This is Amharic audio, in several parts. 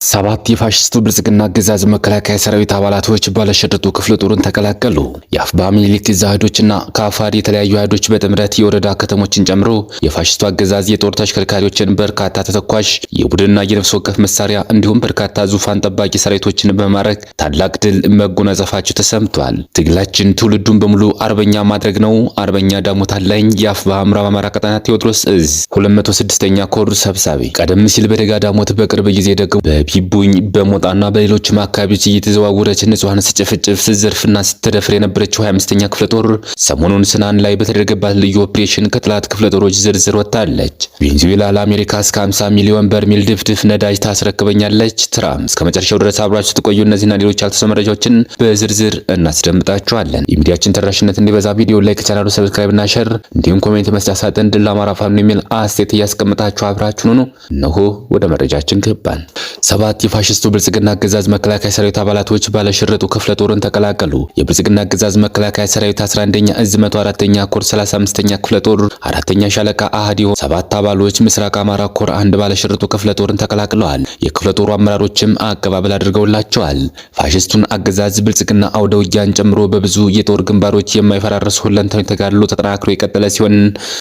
ሰባት የፋሽስቱ ብልጽግና አገዛዝ መከላከያ ሰራዊት አባላቶች ባለሸርጡ ክፍለ ጦርን ተቀላቀሉ። የአፋብኃ ምኒልክ ዕዝ አህዶችና ከአፋድ የተለያዩ አህዶች በጥምረት የወረዳ ከተሞችን ጨምሮ የፋሽስቱ አገዛዝ የጦር ተሽከርካሪዎችን፣ በርካታ ተተኳሽ የቡድንና የነፍስ ወከፍ መሳሪያ እንዲሁም በርካታ ዙፋን ጠባቂ ሰራዊቶችን በማድረግ ታላቅ ድል መጎናጸፋቸው ተሰምቷል። ትግላችን ትውልዱን በሙሉ አርበኛ ማድረግ ነው። አርበኛ ዳሞት አለኝ የአፋብኃ ምዕራብ አማራ ቀጠና ቴዎድሮስ ዕዝ 206ኛ ኮር ሰብሳቢ። ቀደም ሲል በደጋ ዳሞት በቅርብ ጊዜ ደግሞ ቢቡኝ በሞጣና በሌሎችም አካባቢዎች እየተዘዋወረች ንጹሃን ስጨፍጭፍ ስትዘርፍና ስትደፍር የነበረችው 25ኛ ክፍለ ጦር ሰሞኑን ስናን ላይ በተደረገባት ልዩ ኦፕሬሽን ከጥላት ክፍለ ጦሮች ዝርዝር ወጣለች። ቬኔዙዌላ ለአሜሪካ እስከ 50 ሚሊዮን በርሜል ድፍድፍ ነዳጅ ታስረክበኛለች። ትራምፕ እስከ መጨረሻው ድረስ አብራችሁ ተቆዩ። እነዚህና ሌሎች ያልተሰሙ መረጃዎችን በዝርዝር እናስደምጣችኋለን። የሚዲያችን ተደራሽነት እንዲበዛ ቪዲዮ ላይክ፣ ቻናሉ ሰብስክራይብ እና ሼር እንዲሁም ኮሜንት መስጫ ሳጥን ድል ለአማራ ፋኖ የሚል አስተያየት እያስቀምጣችሁ አብራችሁን ሁኑ። እነሆ ወደ መረጃችን ገባን። ሰባት የፋሽስቱ ብልጽግና አገዛዝ መከላከያ ሰራዊት አባላቶች ባለሽርጡ ክፍለ ጦርን ተቀላቀሉ። የብልጽግና አገዛዝ መከላከያ ሰራዊት 11ኛ ዕዝ 104ኛ ኮር 35ኛ ክፍለ ጦር 4ኛ ሻለቃ አሃድ የሆኑ ሰባት አባሎች ምስራቅ አማራ ኮር አንድ ባለሽርጡ ክፍለ ጦርን ተቀላቅለዋል። የክፍለ ጦሩ አመራሮችም አቀባበል አድርገውላቸዋል። ፋሽስቱን አገዛዝ ብልጽግና አውደ ውጊያን ጨምሮ በብዙ የጦር ግንባሮች የማይፈራረስ ሁለንተናዊ ተጋድሎ ተጠናክሮ የቀጠለ ሲሆን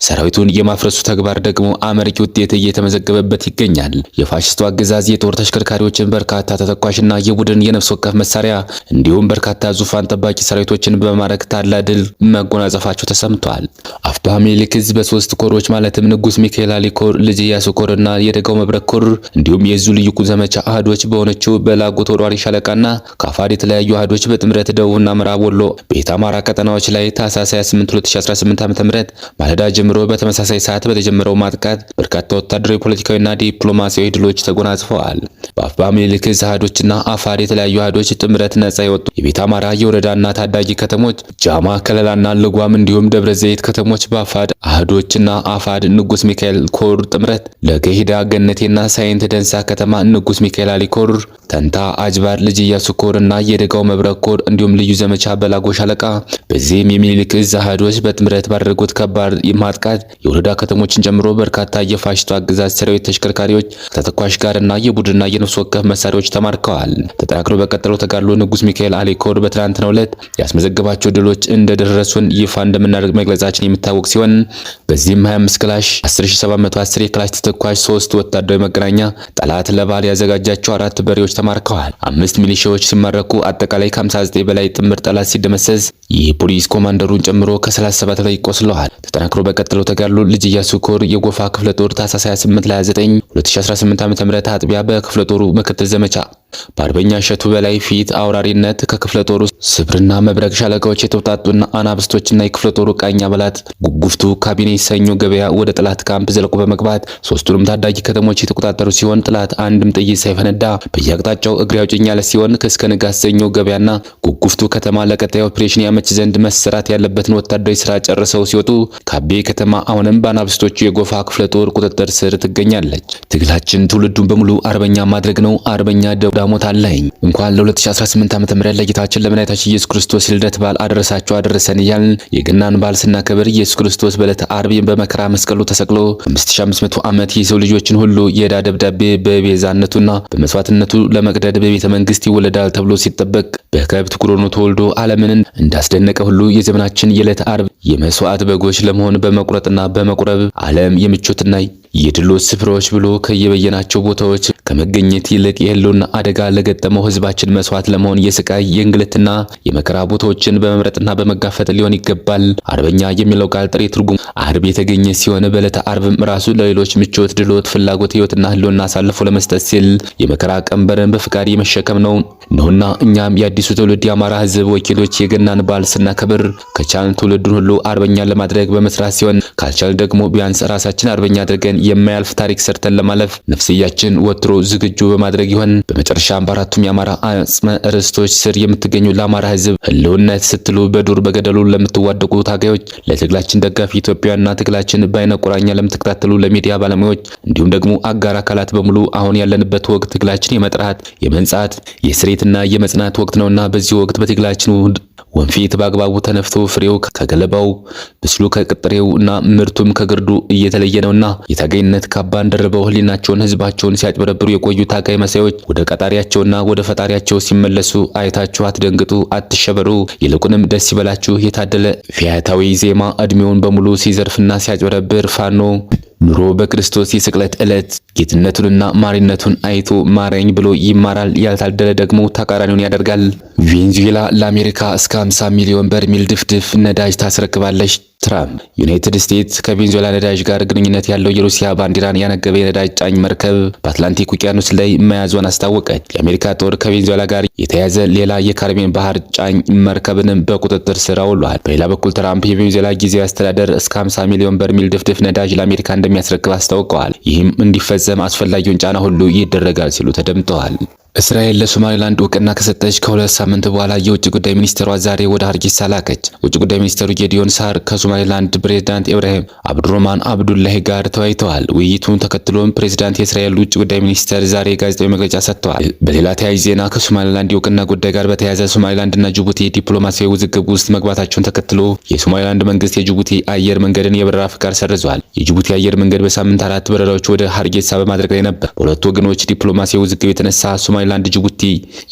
ሰራዊቱን የማፍረሱ ተግባር ደግሞ አመርቂ ውጤት እየተመዘገበበት ይገኛል። የፋሽስቱ አገዛዝ የጦር ተሽከርካሪዎችን፣ በርካታ ተተኳሽና የቡድን የነፍስ ወከፍ መሳሪያ እንዲሁም በርካታ ዙፋን ጠባቂ ሰራዊቶችን በማድረግ ታላቅ ድል መጎናጸፋቸው ተሰምቷል። አፋብኃ ምኒልክ ዕዝ በሶስት ኮሮች ማለትም ንጉስ ሚካኤል አሊ ኮር፣ ልጅ ኢያሱ ኮር እና የደጋው መብረቅ ኮር እንዲሁም የዕዙ ልዩ ዘመቻ አህዶች በሆነችው በላጎ ተወርዋሪ ሻለቃና ከአፋድ የተለያዩ አህዶች በጥምረት ደቡብና ምዕራብ ወሎ ቤተ አማራ ቀጠናዎች ላይ ታህሳስ 28 2018 ዓ.ም ማለዳ ጀምሮ በተመሳሳይ ሰዓት በተጀመረው ማጥቃት በርካታ ወታደራዊ፣ ፖለቲካዊና ዲፕሎማሲያዊ ድሎች ተጎናጽፈዋል። በአፋብኃ ምኒልክ ዕዝ አህዶችና አፋድ የተለያዩ አህዶች ጥምረት ነጻ የወጡ የቤተ አማራ የወረዳና ታዳጊ ከተሞች ጃማ፣ ከለላና ልጓም እንዲሁም ደብረ ዘይት ከተሞች በአፋድ አህዶችና አፋድ ንጉስ ሚካኤል ኮር ጥምረት ለገሂዳ፣ ገነቴና ሳይንት ደንሳ ከተማ ንጉስ ሚካኤል አሊ ኮር፣ ተንታ፣ አጅባር፣ ልጅ ኢያሱ ኮር እና የደጋው መብረቅ ኮር እንዲሁም ልዩ ዘመቻ በላጎ ሻለቃ። በዚህም የሚኒልክ ዕዝ አህዶች በጥምረት ባደረጉት ከባድ ማጥቃት የወረዳ ከተሞችን ጨምሮ በርካታ የፋሽስቱ አገዛዝ ሰራዊት ተሽከርካሪዎች ከተተኳሽ ጋርና የቡድንና የነፍስ ወከፍ መሳሪያዎች ተማርከዋል። ተጠናክሮ በቀጠለው ተጋድሎ ንጉስ ሚካኤል አሊ ኮር በትናንትናው ዕለት ያስመዘገባቸው ድሎች እንደደረሱን ይፋ እንደምናደርግ መግለጻችን የሚታወቅ ሲሆን በዚህም 25 ክላሽ፣ 10710 የክላሽ ተተኳሽ፣ 3 ወታደራዊ መገናኛ፣ ጠላት ለበዓል ያዘጋጃቸው 4 በሬዎች ተማርከዋል። 5 ሚሊሻዎች ሲማረኩ አጠቃላይ ከ59 በላይ ጥምር ጠላት ሲደመሰስ የፖሊስ ኮማንደሩን ጨምሮ ከ37 ላይ ቆስለዋል። ተጠናክሮ በቀጠለው ተጋድሎ ልጅ ኢያሱ ኮር የጎፋ ክፍለ ጦር ታህሳስ 28 ለ29 2018 ዓ.ም አጥቢያ በክፍለ ጦሩ ምክትል ዘመቻ በአርበኛ እሸቱ በላይ ፊት አውራሪነት ከክፍለ ጦሩ ስብርና መብረቅ ሻለቃዎች የተውጣጡና አናብስቶችና የክፍለ ጦሩ ቃኝ አባላት ጉጉፍቱ፣ ካቢኔ፣ ሰኞ ገበያ ወደ ጠላት ካምፕ ዘልቆ በመግባት ሶስቱንም ታዳጊ ከተሞች የተቆጣጠሩ ሲሆን ጠላት አንድም ጥይት ሳይፈነዳ በየአቅጣጫው እግሬ አውጭኝ ያለ ሲሆን እስከ ንጋት ሰኞ ገበያና ጉጉፍቱ ከተማ ለቀጣይ ኦፕሬሽን ያመች ዘንድ መሰራት ያለበትን ወታደራዊ ስራ ጨርሰው ሲወጡ ካቤ ከተማ አሁንም በአናብስቶቹ የጎፋ ክፍለ ጦር ቁጥጥር ስር ትገኛለች። ትግላችን ትውልዱን በሙሉ አርበኛ ማድረግ ነው። አርበኛ ዳሞት አለኝ። እንኳን ለ2018 ዓ.ም ለጌታችን ለመድኃኒታችን ኢየሱስ ክርስቶስ የልደት በዓል አደረሳችሁ አደረሰን እያልን የገናን በዓል ስናከብር ኢየሱስ ክርስቶስ በዕለተ ዓርብ በመከራ መስቀሉ ተሰቅሎ 5500 ዓመት የሰው ልጆችን ሁሉ የዕዳ ደብዳቤ በቤዛነቱና በመስዋዕትነቱ ለመቅደድ በቤተ መንግስት ይወለዳል ተብሎ ሲጠበቅ በከብት ጉሮኖ ተወልዶ ዓለምን እንዳስደነቀ ሁሉ የዘመናችን የዕለተ ዓርብ የመስዋዕት በጎች ለመሆን በመቁረጥና በመቁረብ ዓለም የምቾትና የድሎት ስፍራዎች ብሎ ከየበየናቸው ቦታዎች ከመገኘት ይልቅ የህልውና አደጋ ለገጠመው ህዝባችን መስዋዕት ለመሆን የስቃይ የእንግልትና የመከራ ቦታዎችን በመምረጥና በመጋፈጥ ሊሆን ይገባል። አርበኛ የሚለው ቃል ጥሬ ትርጉም ዓርብ የተገኘ ሲሆን በዕለተ ዓርብም ራሱ ለሌሎች ምቾት፣ ድሎት፣ ፍላጎት፣ ህይወትና ህልውና አሳልፎ ለመስጠት ሲል የመከራ ቀንበርን በፍቃድ የመሸከም ነውና እኛም የአዲሱ ትውልድ የአማራ ህዝብ ወኪሎች የገናን በዓል ስናከብር ከቻልን ትውልዱን ሁሉ አርበኛ ለማድረግ በመስራት ሲሆን ካልቻልን ደግሞ ቢያንስ ራሳችን አርበኛ አድርገን የማያልፍ ታሪክ ሰርተን ለማለፍ ነፍስያችን ወትሮ ዝግጁ በማድረግ ይሆን። በመጨረሻም በአራቱም የአማራ አጽመ ርስቶች ስር የምትገኙ ለአማራ ህዝብ ህልውነት ስትሉ በዱር በገደሉ ለምትዋደቁ ታጋዮች፣ ለትግላችን ደጋፊ ኢትዮጵያውያንና ትግላችን በአይነ ቁራኛ ለምትከታተሉ ለሚዲያ ባለሙያዎች እንዲሁም ደግሞ አጋር አካላት በሙሉ አሁን ያለንበት ወቅት ትግላችን የመጥራት የመንጻት የስሬትና የመጽናት ወቅት ነውና በዚህ ወቅት በትግላችን ወንፊት በአግባቡ ተነፍቶ ፍሬው ከገለባው ብስሉ ከቅጥሬው እና ምርቱም ከግርዱ እየተለየ ነውና የታጋይነት ካባን ደርበው ህሊናቸውን ህዝባቸውን ሲያጭበረብሩ የቆዩ ታጋይ መሳዮች ወደ ቀጣሪያቸውና ወደ ፈጣሪያቸው ሲመለሱ አይታችሁ አትደንግጡ፣ አትሸበሩ። ይልቁንም ደስ ይበላችሁ። የታደለ ፊያታዊ ዜማ እድሜውን በሙሉ ሲዘርፍና ሲያጭበረብር ፋኖ ኑሮ በክርስቶስ የስቅለት ዕለት ጌትነቱንና ማሪነቱን አይቶ ማረኝ ብሎ ይማራል። ያልታደለ ደግሞ ተቃራኒውን ያደርጋል። ቬንዙዌላ ለአሜሪካ እስከ 50 ሚሊዮን በርሜል ድፍድፍ ነዳጅ ታስረክባለች። ትራምፕ ዩናይትድ ስቴትስ ከቬንዙዌላ ነዳጅ ጋር ግንኙነት ያለው የሩሲያ ባንዲራን ያነገበ የነዳጅ ጫኝ መርከብ በአትላንቲክ ውቅያኖስ ላይ መያዟን አስታወቀች። የአሜሪካ ጦር ከቬንዙዌላ ጋር የተያዘ ሌላ የካሪቢያን ባህር ጫኝ መርከብንም በቁጥጥር ስር አውሏል። በሌላ በኩል ትራምፕ የቬንዙዌላ ጊዜያዊ አስተዳደር እስከ 50 ሚሊዮን በርሜል ድፍድፍ ነዳጅ ለአሜሪካ እንደሚያስረክብ አስታውቀዋል። ይህም እንዲፈጸም አስፈላጊውን ጫና ሁሉ ይደረጋል ሲሉ ተደምጠዋል። እስራኤል ለሶማሊላንድ እውቅና ከሰጠች ከሁለት ሳምንት በኋላ የውጭ ጉዳይ ሚኒስትሯ ዛሬ ወደ ሀርጌሳ ላከች። ውጭ ጉዳይ ሚኒስትሩ ጌዲዮን ሳር ከሶማሊላንድ ፕሬዝዳንት ኢብራሂም አብዱራህማን አብዱላሂ ጋር ተወያይተዋል። ውይይቱን ተከትሎም ፕሬዝዳንት የእስራኤል ውጭ ጉዳይ ሚኒስትር ዛሬ ጋዜጣዊ መግለጫ ሰጥተዋል። በሌላ ተያያዥ ዜና ከሶማሊላንድ የእውቅና ጉዳይ ጋር በተያያዘ ሶማሊላንድና ጅቡቲ ዲፕሎማሲያዊ ውዝግብ ውስጥ መግባታቸውን ተከትሎ የሶማሊላንድ መንግስት የጅቡቲ አየር መንገድን የበረራ ፍቃድ ሰርዟል። የጅቡቲ አየር መንገድ በሳምንት 4 በረራዎች ወደ ሀርጌሳ በማድረግ ላይ ነበር። በሁለቱ ወገኖች ዲፕሎማሲያዊ ውዝግብ የተነሳ ሶማሊላንድ ጅቡቲ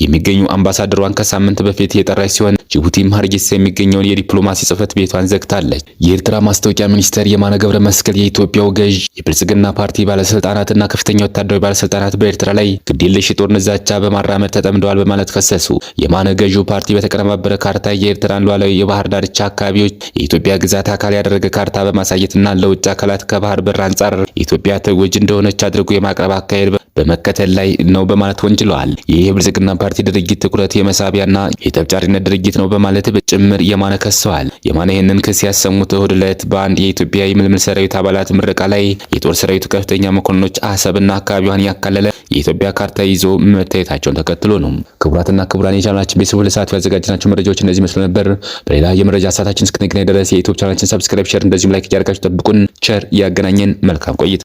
የሚገኙ አምባሳደሯን ከሳምንት በፊት የጠራች ሲሆን ጅቡቲም ሀርጌሳ የሚገኘውን የዲፕሎማሲ ጽህፈት ቤቷን ዘግታለች። የኤርትራ ማስታወቂያ ሚኒስተር የማነ ገብረ መስቀል የኢትዮጵያው ገዥ የብልጽግና ፓርቲ ባለስልጣናትና ከፍተኛ ወታደራዊ ባለስልጣናት በኤርትራ ላይ ግዴለሽ የጦርነት ዛቻ በማራመድ ተጠምደዋል በማለት ከሰሱ። የማነ ገዢው ፓርቲ በተቀነባበረ ካርታ የኤርትራን ሉዓላዊ የባህር ዳርቻ አካባቢዎች የኢትዮጵያ ግዛት አካል ያደረገ ካርታ በማሳየትና ለውጭ አካላት ከባህር በር አንጻር የኢትዮጵያ ተጎጂ እንደሆነች አድርጎ የማቅረብ አካሄድ በመከተል ላይ ነው በማለት ወንጅለዋል። ይህ የብልጽግና ፓርቲ ድርጊት ትኩረት የመሳቢያና የጠብጫሪነት ድርጊት ነው በማለት በጭምር የማነ ከሰዋል። የማነ ይህንን ክስ ያሰሙት እሁድ ዕለት በአንድ የኢትዮጵያ የምልምል ሰራዊት አባላት ምረቃ ላይ የጦር ሰራዊቱ ከፍተኛ መኮንኖች አሰብና አካባቢዋን ያካለለ የኢትዮጵያ ካርታ ይዞ መታየታቸውን ተከትሎ ነው። ክቡራትና ክቡራን የቻናላችን ቤተሰቦች ለሰዓቱ ያዘጋጅናቸው መረጃዎች እነዚህ መስሎ ነበር። በሌላ የመረጃ ሰዓታችን እስክንገናኝ ድረስ የዩቲዩብ ቻናላችን ሰብስክራይብ፣ ሼር እንደዚሁም ላይክ እያደረጋችሁ ጠብቁን። ቸር ያገናኘን። መልካም ቆይታ